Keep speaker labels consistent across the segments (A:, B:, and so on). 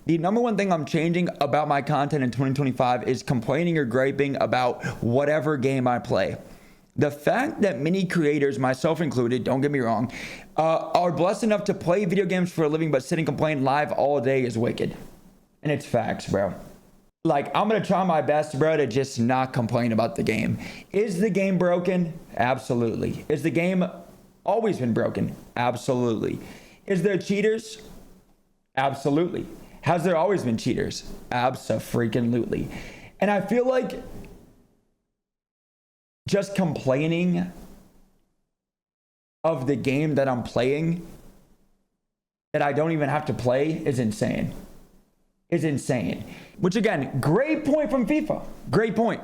A: The number one thing I'm changing about my content in 2025 is complaining or griping about whatever game I play. The fact that many creators, myself included, don't get me wrong, are blessed enough to play video games for a living but sit and complain live all day is wicked. And it's facts, bro. Like, I'm going to try my best, bro, to just not complain about the game. Is the game broken? Absolutely. Is the game always been broken? Absolutely. Is there cheaters? Absolutely. Has there always been cheaters? Abso-freaking-lutely. And I feel like just complaining of the game that I'm playing that I don't even have to play is insane. Is insane. Which again, great point from FIFA. Great point.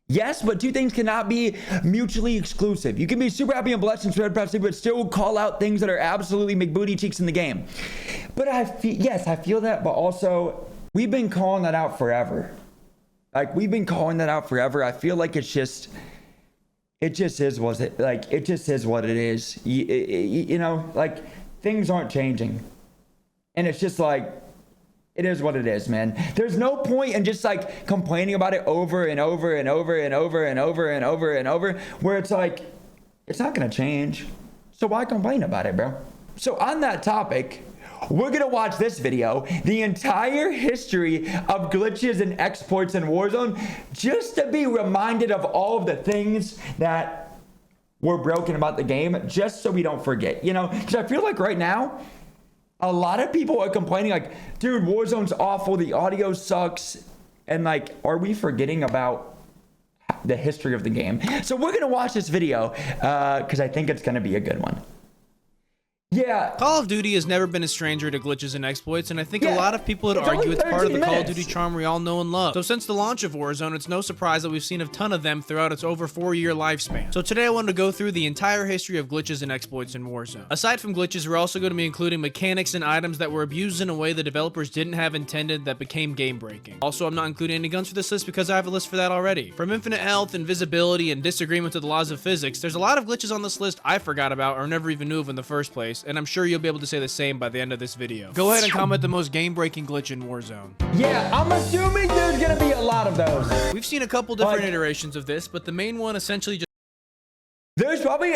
A: Yes, but two things cannot be mutually exclusive. You can be super happy and blessed and spread positive, but still call out things that are absolutely McBooty cheeks in the game. But I feel that, but also we've been calling that out forever. Like, we've been calling that out forever. I feel like it just is what it is. You know, like, things aren't changing. And it's just like, it is what it is, man. There's no point in just like complaining about it over and over and over and over and over and over and over, where it's like, it's not gonna change. So why complain about it, bro? So on that topic, we're gonna watch this video, the entire history of glitches and exploits in Warzone, just to be reminded of all of the things that were broken about the game, just so we don't forget, you know? Because I feel like right now, a lot of people are complaining like, dude, Warzone's awful, the audio sucks. And like, are we forgetting about the history of the game? So we're gonna watch this video because I think it's gonna be a good one. Yeah.
B: Call of Duty has never been a stranger to glitches and exploits, and I think a lot of people would argue it's part of the Call of Duty charm we all know and love. So since the launch of Warzone, it's no surprise that we've seen a ton of them throughout its over 4-year lifespan. So today I wanted to go through the entire history of glitches and exploits in Warzone. Aside from glitches, we're also going to be including mechanics and items that were abused in a way the developers didn't have intended that became game breaking. Also, I'm not including any guns for this list because I have a list for that already. From infinite health, invisibility, and disagreement with the laws of physics, there's a lot of glitches on this list I forgot about or never even knew of in the first place, and I'm sure you'll be able to say the same by the end of this video. Go ahead and comment the most game-breaking glitch in Warzone.
A: Yeah, I'm assuming there's gonna be a lot of those.
B: We've seen a couple different iterations of this, but the main one essentially just...
A: There's probably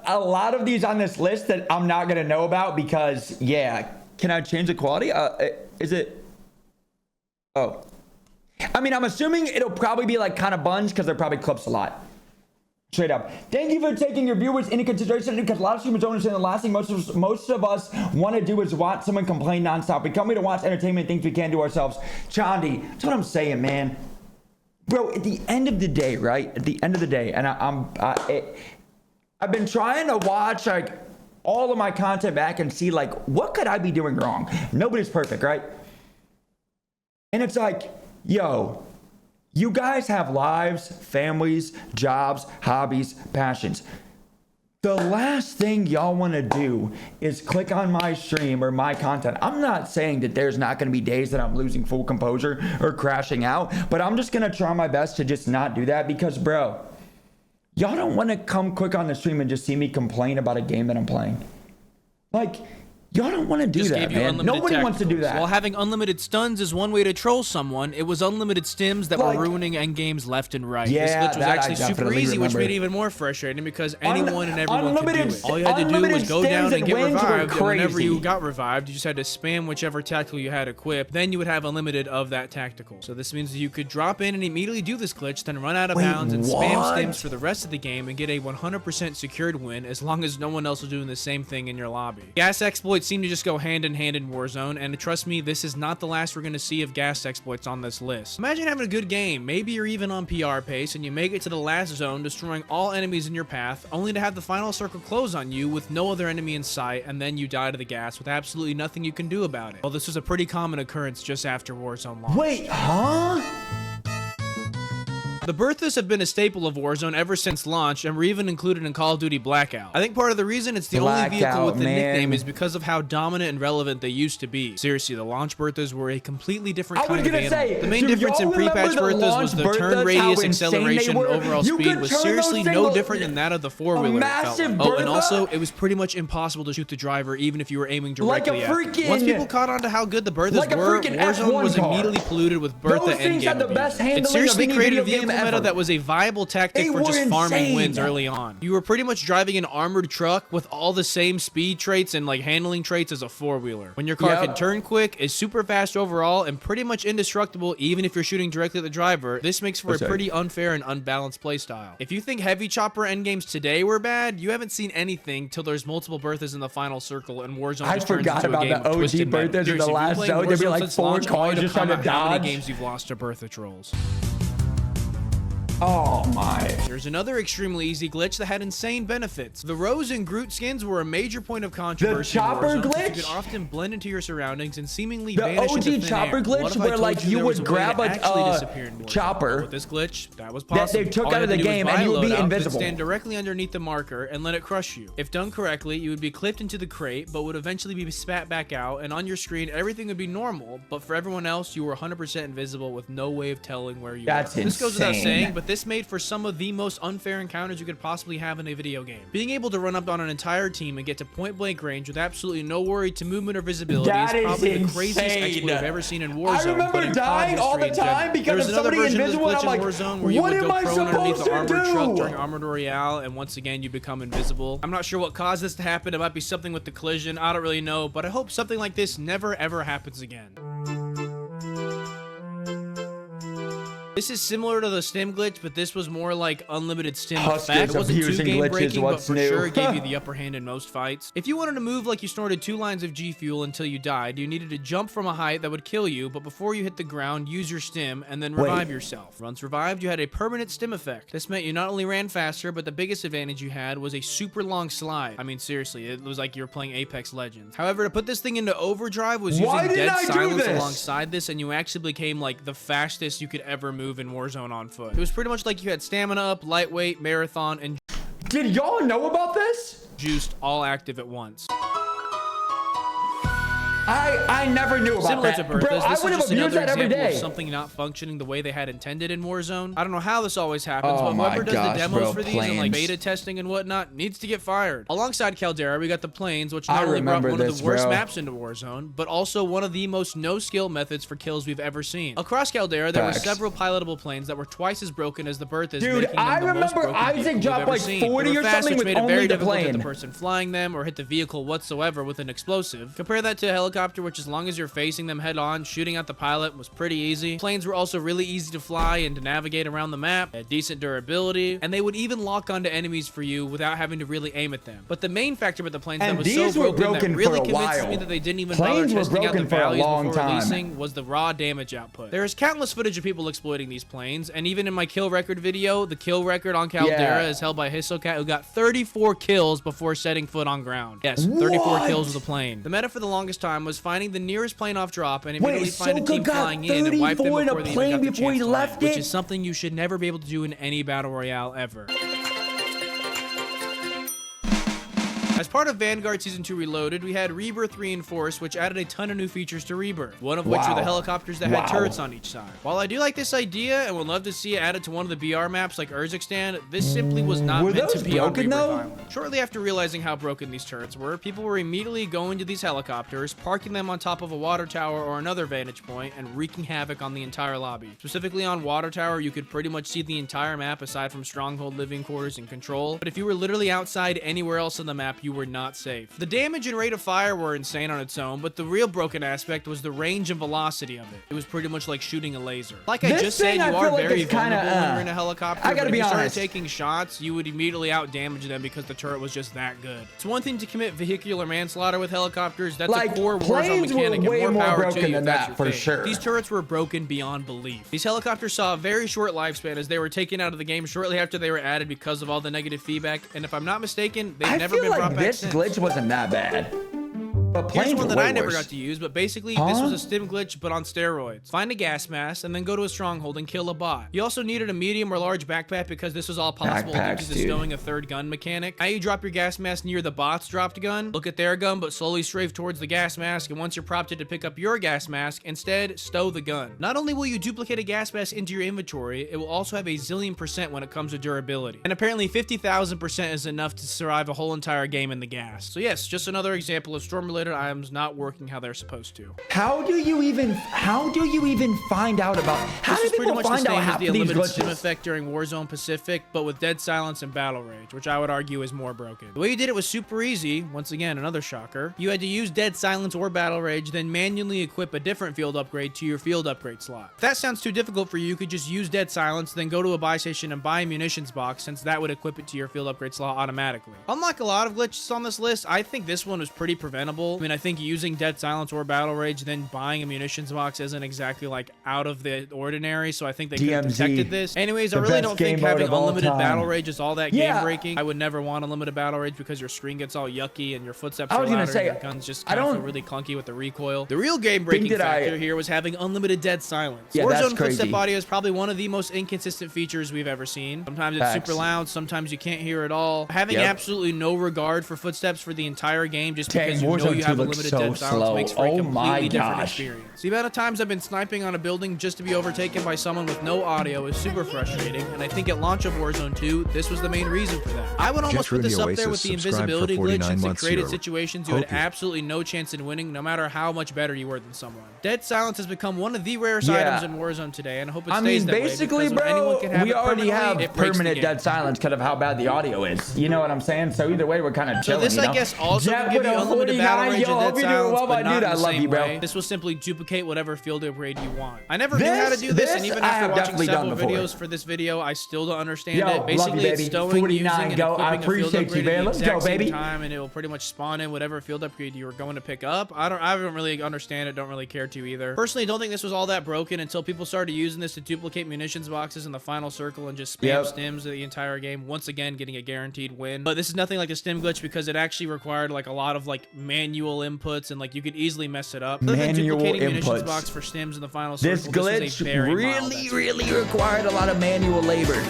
A: a lot of these on this list that I'm not gonna know about because, yeah. Can I change the quality? Is it... Oh. I mean, I'm assuming it'll probably be like kind of buns because they're probably clips a lot. Straight up. Thank you for taking your viewers into consideration, because a lot of streamers don't understand the last thing most of us want to do is watch someone complain nonstop. We come here to watch entertainment, things we can do ourselves. Chandi, that's what I'm saying, man. Bro, at the end of the day, right? At the end of the day, and I've been trying to watch like all of my content back and see like, what could I be doing wrong? Nobody's perfect, right? And it's like, yo, you guys have lives, families, jobs, hobbies, passions. The last thing y'all want to do is click on my stream or my content. I'm not saying that there's not going to be days that I'm losing full composure or crashing out, but I'm just going to try my best to just not do that because, bro, y'all don't want to come quick on the stream and just see me complain about a game that I'm playing. Like, y'all don't want to do that, man. Nobody wants to do that.
B: While having unlimited stuns is one way to troll someone, it was unlimited stims that were ruining endgames left and right.
A: Yeah,
B: this glitch was actually super easy, which made it even more frustrating because anyone and everyone could do it. All you had to do was go down and get revived, and whenever you got revived, you just had to spam whichever tactical you had equipped. Then you would have unlimited of that tactical. So this means that you could drop in and immediately do this glitch, then run out of bounds and spam stims for the rest of the game and get a 100% secured win as long as no one else was doing the same thing in your lobby. Gas exploits seem to just go hand in hand in Warzone, and trust me, this is not the last we're going to see of gas exploits on this list. Imagine having a good game, maybe you're even on PR pace, and you make it to the last zone, destroying all enemies in your path, only to have the final circle close on you with no other enemy in sight, and then you die to the gas with absolutely nothing you can do about it. Well, this was a pretty common occurrence just after Warzone launched.
A: Wait, huh?
B: The Berthas have been a staple of Warzone ever since launch and were even included in Call of Duty Blackout. I think part of the reason it's the only vehicle with the nickname is because of how dominant and relevant they used to be. Seriously, the launch Berthas were a completely different kind of animal. The main difference in pre-patch Berthas was the turn radius, acceleration, and overall speed was seriously no different than that of the four-wheeler. Oh, and also, it was pretty much impossible to shoot the driver even if you were aiming directly at them. Once people caught on to how good the Berthas were, Warzone was immediately polluted with Bertha endgame reviews. It seriously created a vehicle meta that was a viable tactic for just farming wins early on. You were pretty much driving an armored truck with all the same speed traits and like handling traits as a four-wheeler. When your car can turn quick, is super fast overall, and pretty much indestructible even if you're shooting directly at the driver, this makes for a pretty unfair and unbalanced playstyle. If you think heavy chopper endgames today were bad, you haven't seen anything till there's multiple Berthas in the final circle and Warzone just turns into a game of twisted metal. I forgot about the OG Berthas in the last zone. There'd be like 4 cars just trying to dodge. How many games you've lost to Bertha trolls?
A: Oh my.
B: There's another extremely easy glitch that had insane benefits. The Rose and Groot skins were a major point of controversy.
A: The chopper glitch?
B: You could often blend into your surroundings and seemingly vanish into thin air.
A: The OG chopper glitch where like you would grab a chopper.
B: With this glitch, that was possible.
A: That they took out of the game and you would be invisible.
B: Stand directly underneath the marker and let it crush you. If done correctly, you would be clipped into the crate, but would eventually be spat back out, and on your screen, everything would be normal, but for everyone else, you were 100% invisible with no way of telling where you were. This goes without saying, but this made for some of the most unfair encounters you could possibly have in a video game. Being able to run up on an entire team and get to point blank range with absolutely no worry to movement or visibility is probably the craziest exploit I've ever seen in Warzone.
A: I remember dying all the time because of somebody invisible, and I'm like, what am I supposed to do?
B: Truck during Armored Royale, and once again you become invisible. I'm not sure what caused this to happen. It might be something with the collision. I don't really know, but I hope something like this never ever happens again. This is similar to the stim glitch, but this was more like unlimited stim. Fact wasn't too game breaking, but for sure gave you the upper hand in most fights. If you wanted to move like you snorted 2 lines of G Fuel until you died, you needed to jump from a height that would kill you, but before you hit the ground, use your stim and then revive yourself. Once revived, you had a permanent stim effect. This meant you not only ran faster, but the biggest advantage you had was a super long slide. I mean, seriously, it was like you were playing Apex Legends. However, to put this thing into overdrive was using dead silence alongside this, and you actually became like the fastest you could ever move in Warzone on foot. It was pretty much like you had stamina up, lightweight, marathon, and
A: did y'all know about this?
B: Juiced all active at once.
A: I never knew about that.
B: Similar to Berthas,
A: bro, I would have abused that every day.
B: Of something not functioning the way they had intended in Warzone. I don't know how this always happens, but whoever does the demos for these and like beta testing and whatnot needs to get fired. Alongside Caldera, we got the plains, which not only brought one of the worst maps into Warzone, but also one of the most no-skill methods for kills we've ever seen. Across Caldera, there were several pilotable planes that were twice as broken as the Berthas.
A: Dude, I remember Isaac dropped like 40 or something with only the plane.
B: Hit the person flying them or hit the vehicle whatsoever with an explosive. Compare that to a helicopter, which as long as you're facing them head on, shooting at the pilot was pretty easy. Planes were also really easy to fly and to navigate around the map, had decent durability, and they would even lock onto enemies for you without having to really aim at them. But the main factor with the planes that was so broken that really convinces me that they didn't even bother testing out the values before releasing was the raw damage output. There is countless footage of people exploiting these planes, and even in my kill record video, the kill record on Caldera is held by Hisocat, who got 34 kills before setting foot on ground. Yes, 34 kills with a plane. The meta for the longest time was finding the nearest plane off drop and immediately find a team flying in and wipe them before they even got the chance to land, which is something you should never be able to do in any battle royale ever. As part of Vanguard Season 2 Reloaded, we had Rebirth Reinforced, which added a ton of new feetures to Rebirth, one of which were the helicopters that had turrets on each side. While I do like this idea and would love to see it added to one of the BR maps like Urzikstan, this simply was not meant to be on Rebirth Island. Shortly after realizing how broken these turrets were, people were immediately going to these helicopters, parking them on top of a water tower or another vantage point, and wreaking havoc on the entire lobby. Specifically on Water Tower, you could pretty much see the entire map aside from Stronghold, Living Quarters, and Control, but if you were literally outside anywhere else on the map, you were not safe. The damage and rate of fire were insane on its own, but the real broken aspect was the range and velocity of it. It was pretty much like shooting a laser. Like I just said, you are very vulnerable when you're in a helicopter, but if you started taking shots, you would immediately out-damage them because the turret was just that good. It's one thing to commit vehicular manslaughter with helicopters. That's a core Warzone mechanic, and more power to you if that's your fate. These turrets were broken beyond belief. These helicopters saw a very short lifespan as they were taken out of the game shortly after they were added because of all the negative feedback, and if I'm not mistaken, they've never been brought back since.
A: Glitch wasn't that bad. But planes
B: Here's one
A: were
B: that
A: way
B: I never
A: worse.
B: got to use, but basically this was a stim glitch but on steroids. Find a gas mask and then go to a stronghold and kill a bot. You also needed a medium or large backpack because this was all possible due to the stowing a third gun mechanic. Now you drop your gas mask near the bot's dropped gun, look at their gun, but slowly strafe towards the gas mask, and once you're prompted to pick up your gas mask, instead stow the gun. Not only will you duplicate a gas mask into your inventory, it will also have a zillion% when it comes to durability. And apparently 50,000% is enough to survive a whole entire game in the gas. So yes, just another example of storm-related items not working how they're supposed to.
A: How do you even find out about, how do people find out half
B: the
A: of these
B: unlimited stim
A: glitches?
B: effect during Warzone Pacific, but with dead silence and battle rage, which I would argue is more broken. The way you did it was super easy. Once again, another shocker. You had to use dead silence or battle rage, then manually equip a different field upgrade to your field upgrade slot. If that sounds too difficult for you, you could just use dead silence, then go to a buy station and buy a munitions box, since that would equip it to your field upgrade slot automatically. Unlike a lot of glitches on this list, I think this one was pretty preventable. I mean, I think using dead silence or battle rage, then buying a munitions box isn't exactly like out of the ordinary, so I think they could have detected this. Anyways, I really don't think having unlimited battle rage is all that game breaking. I would never want unlimited battle rage because your screen gets all yucky and your footsteps are louder and your guns just kind of feel really clunky with the recoil. The real game breaking factor here was having unlimited dead silence. Warzone footstep audio is probably one of the most inconsistent features we've ever seen. Sometimes it's super loud, sometimes you can't hear it all. Having absolutely no regard for footsteps for the entire game just because you know you have unlimited dead silence makes for a completely different experience. The amount of times I've been sniping on a building just to be overtaken by someone with no audio is super frustrating, and I think at launch of Warzone 2, this was the main reason for that. I would almost put this up there with the invisibility glitch, since it created situations you had absolutely no chance in winning, no matter how much better you were than someone. Dead silence has become one of the rarest items in Warzone today, and I hope it stays that way.
A: Basically, bro, we already have permanent dead silence because of how bad the audio is. You know what I'm saying? So either way, we're kind of chilling.
B: So this, I guess, also will give you unlimited battle rage and dead silence, but not in the same way. This will simply duplicate whatever field upgrade you want. I never knew how to do this, and even after watching several videos for this video, I still don't understand it. Basically, it's stowing, using, and equipping a field upgrade at the exact same time, and it will pretty much spawn in whatever field upgrade you were going to pick up. I don't really understand it, don't really care to either. Personally, I don't think this was all that broken until people started using this to duplicate munitions boxes in the final circle and just spam stims the entire game, once again getting a guaranteed win. But this is nothing like a stim glitch because it actually required like a lot of like manual inputs, and like you could easily mess it up.
A: Manual
B: duplicating
A: inputs.
B: Munitions box for stims in the final circle.
A: This glitch really required a lot of manual labor.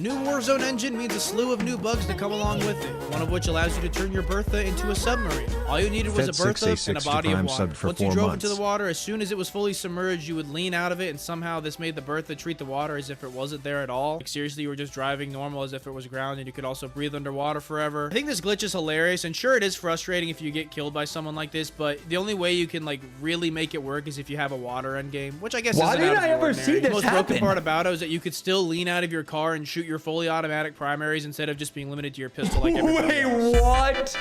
B: New Warzone engine means a slew of new bugs to come along with it, one of which allows you to turn your Bertha into a submarine. All you needed was a Bertha and a body of water. Once you drove into the water, as soon as it was fully submerged, you would lean out of it, and somehow this made the Bertha treat the water as if it wasn't there at all. Like seriously, you were just driving normal as if it was ground, and you could also breathe underwater forever. I think this glitch is hilarious, and sure, it is frustrating if you get killed by someone like this, but the only way you can like really make it work is if you have a water end game, which I guess isn't out of the ordinary. Why didn't I ever see this happen? The most broken part about it is that you could still lean out of your car and shoot your fully automatic primaries instead of just being limited to your pistol like everybody else.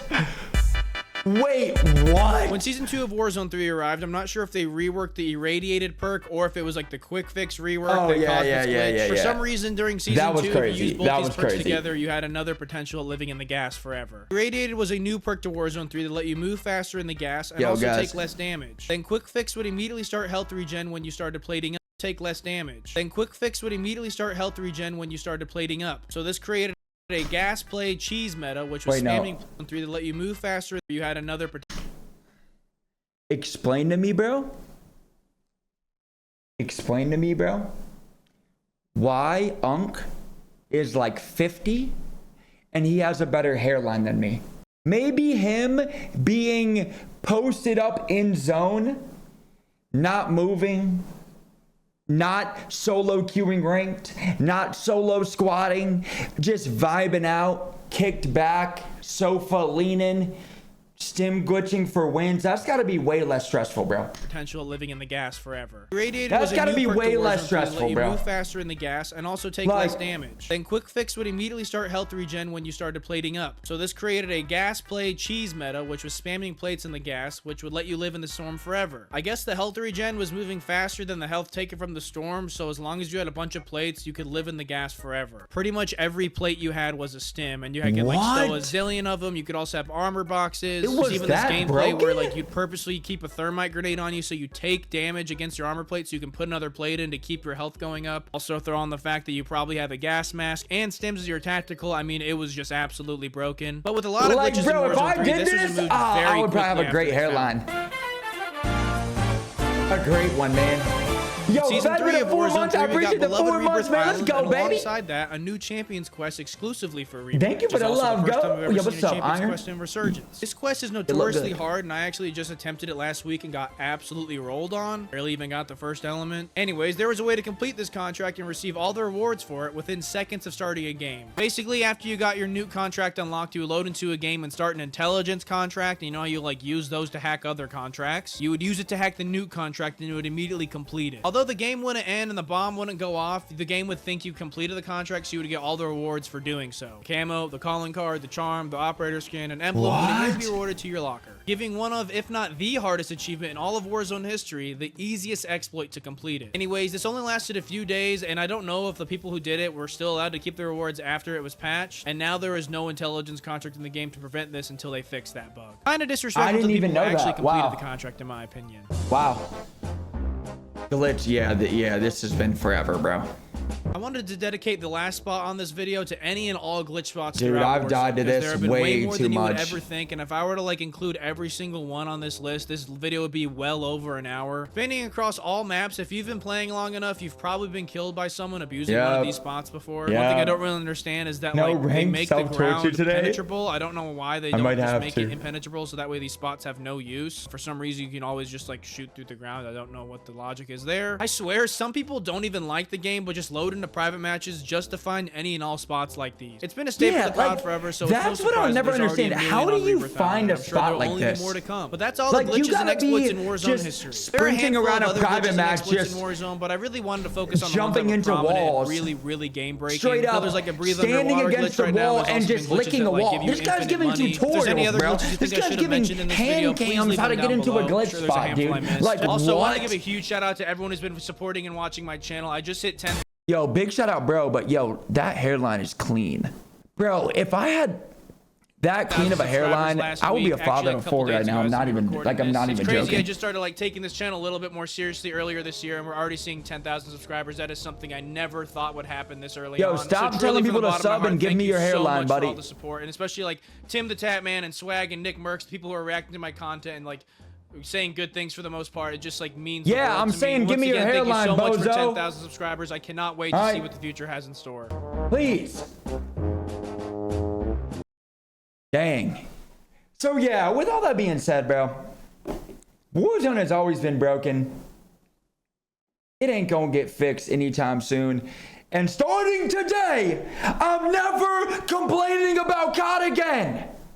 A: Wait, what?
B: When Season 2 of Warzone 3 arrived, I'm not sure if they reworked the irradiated perk or if it was like the quick fix rework that caused this glitch. For some reason, during Season 2, if you used both these perks together, you had another potential of living in the gas forever. Irradiated was a new perk to Warzone 3 that let you move faster in the gas and also take less damage. Then quick fix would immediately start health regen when you started plating up, take less damage. Then quick fix would immediately start health regen when you started plating up. So this created a gas play cheese meta, which was spamming 3 that let you move faster. You had another.
A: Explain to me, bro. Explain to me, bro. Why Unk is like 50 and he has a better hairline than me? Maybe him being posted up in zone, not moving, not solo queuing ranked, not solo squatting, just vibing out, kicked back, sofa leaning, stim glitching for wins. That's got to be way less stressful, bro.
B: Potential living in the gas forever.
A: That's got to be way less stressful, bro.
B: Move faster in the gas and also take less damage. Then quick fix would immediately start health regen when you started plating up. So this created a gas play cheese meta, which was spamming plates in the gas, which would let you live in the storm forever. I guess the health regen was moving faster than the health taken from the storm, so as long as you had a bunch of plates, you could live in the gas forever. Pretty much every plate you had was a stim, and you could like stow a zillion of them. You could also have armor boxes.
A: It was
B: even
A: that
B: this gameplay
A: broken?
B: where like you'd purposely keep a thermite grenade on you so you take damage against your armor plate so you can put another plate in to keep your health going up. Also throw on the fact that you probably have a gas mask and stims as your tactical. I mean, it was just absolutely broken. But with a lot of glitches
A: bro,
B: in Warzone 3, this was removed very
A: I would
B: quickly
A: probably have a great hairline. A great one, man. Yo,
B: Season 3 of Warzone 3, we got beloved Rebirth
A: man. Let's go, baby.
B: Alongside that, a new Champions quest exclusively for Rebirth.
A: Thank you for the love, go. Yo, what's up, Iron?
B: Quest in Resurgence. This quest is notoriously hard, and I actually just attempted it last week and got absolutely rolled on. Barely even got the first element. Anyways, there was a way to complete this contract and receive all the rewards for it within seconds of starting a game. Basically, after you got your nuke contract unlocked, you would load into a game and start an intelligence contract. And you know how you like use those to hack other contracts? You would use it to hack the nuke contract and you would immediately complete it. Although the game wouldn't end and the bomb wouldn't go off, the game would think you completed the contract, so you would get all the rewards for doing so. Camo, the calling card, the charm, the operator skin, and emblem would immediately be rewarded to your locker, giving one of, if not the hardest achievement in all of Warzone history, the easiest exploit to complete it. Anyways, this only lasted a few days, and I don't know if the people who did it were still allowed to keep the rewards after it was patched, and now there is no intelligence contract in the game to prevent this until they fix that bug. Kinda disrespectful to the people who actually completed the contract, in my opinion.
A: Wow. Glitch, yeah, this has been forever, bro.
B: I wanted to dedicate the last spot on this video to any and all glitch spots.
A: Dude, I've died to this way
B: more
A: too
B: than
A: much.
B: You would ever think, and if I were to like include every single one on this list, this video would be well over an hour. Spanning across all maps, if you've been playing long enough, you've probably been killed by someone abusing one of these spots before. One thing I don't really understand is that like they make the ground impenetrable. I don't know why they don't just make it impenetrable so that way these spots have no use. For some reason, you can always just like shoot through the ground. I don't know what the logic is there. I swear, some people don't even like the game, but just load into private matches just to find any and all spots like these. It's been a staple of the cloud forever, so
A: that's what I'll never understand. How do you find a spot like this?
B: More to come. But that's all the glitches and exploits in Warzone history.
A: Sprinting around a private match, just
B: in Warzone, but I really wanted to focus on
A: jumping into walls,
B: really game breaking.
A: straight up,
B: there's like a breathe
A: standing against the wall and just licking a wall. This guy's giving tutorials, bro. This guy's giving hand cams how to get into a glitch spot, dude. Like,
B: also, I want to give a huge shout out to everyone who's been supporting and watching my channel. I just hit 10.
A: Yo, big shout out, bro. But yo, that hairline is clean, bro. If I had that clean of a hairline, I would be a father of four right now. I'm not even joking.
B: I just started like taking this channel a little bit more seriously earlier this year, and we're already seeing 10,000 subscribers. That is something I never thought would happen this early on.
A: Yo, stop telling people to sub and give me your hairline, buddy.
B: All the support, and especially like Tim the Tap Man and Swag and Nick Merckx, people who are reacting to my content and like saying good things for the most part. It just like means
A: I'm saying give me your hairline, bozo.
B: Thank you so much for 10,000 subscribers. I cannot wait to see what the future has in store.
A: Please. Dang. So yeah, with all that being said, bro, Warzone has always been broken. It ain't gonna get fixed anytime soon. And starting today, I'm never complaining about COD again.